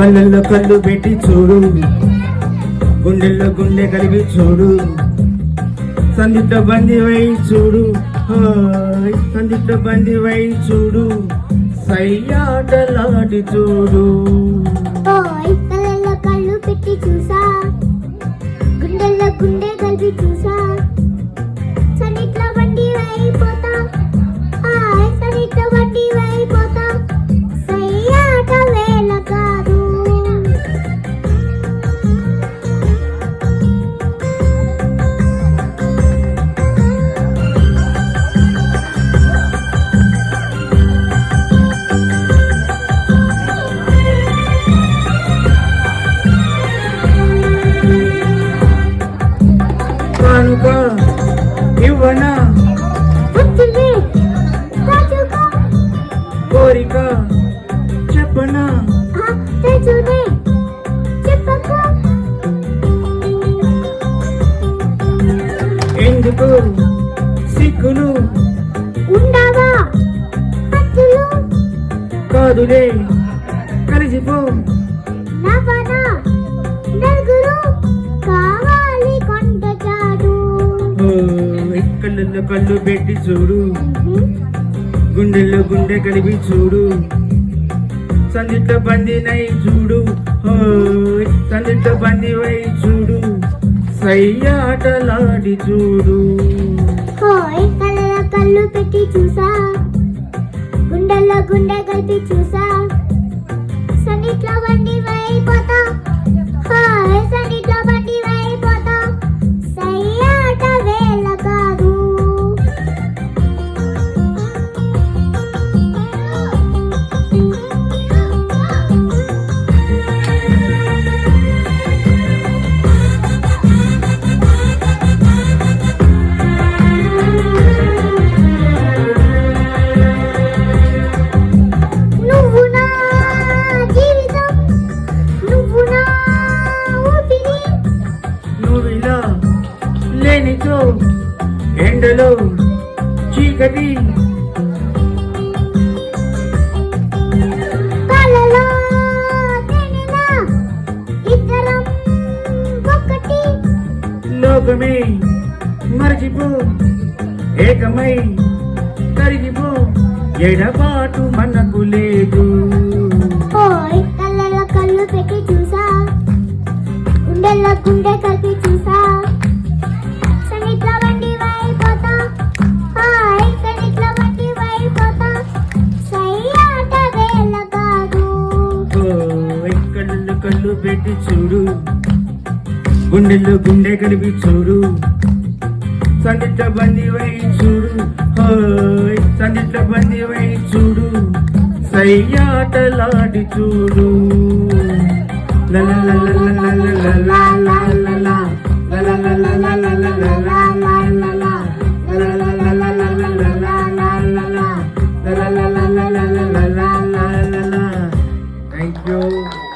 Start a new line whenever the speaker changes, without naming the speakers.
కళ్ళల్లో కళ్ళు పెట్టి చూడు, గుండెల్లో గుండె కలిపి చూడు, సందిగ్ధ బందివై చూడు, సందిగ్ధ బందివై చూడు, సయ్యాటలాడి చూడు.
కళ్ళల్లో కళ్ళు పెట్టి చూసా, గుండెల్లో గుండె కలిపి చూసా, సందిగ్ధ బందివై పోతా, సందిగ్ధ బందివై పోతా, సయ్యాట వేళ కాదు.
కానుక ఇవ్వనా, కోరిక చెప్పనా, ఎందుకు సిగ్గులు
ఉండవా
కాదులే కలిసిపో,
నవనా నలుగురు కావాలి కొండ చాడు.
కళ్ళల్లో కళ్ళు పెట్టి చూడు, గుండెల్లో గుండె కలిపి చూడు, సందిగ్ధ బందినై చూడు, సందిగ్ధ బందివై చూడు, సయ్యాటలాడి చూడు.
కళ్ళలో కళ్ళు పెట్టి చూసా, గుండెల్లో గుండె కలిపి చూసా, సన్నిట్లో బండి వైపోతా, సన్నిట్లో బండి వైపోతా, సయ్యాట వేళ కాదు. నువ్వు నా జీవితం, నువ్వు నా ఊపిరి,
నువ్విలా లేనిచో ఎండలో చీకటి,
కలలో తేనెలా ఇద్దరం ఒక్కటి,
లోకమే మరచిపో, ఏకమై కరిగిపో, ఎడబాటు మనకు లేదు.
కళ్ళలో కళ్ళు పెట్టి చూసా, గుండెల్లో గుండె కలిపి చూసా, సన్నిట్లో బండి వైపోతా, సన్నిట్లో బండి వైపోతా, సయ్యాట వేళ కాదు.
కళ్ళల్లో కళ్ళు పెట్టి చూడు, గుండెల్లో గుండె కలిపి చూడు, సందిగ్ధ బందివై చూడు, సందిగ్ధ బందివై చూడు, సయ్యాటలాడి చూడు. Thank you.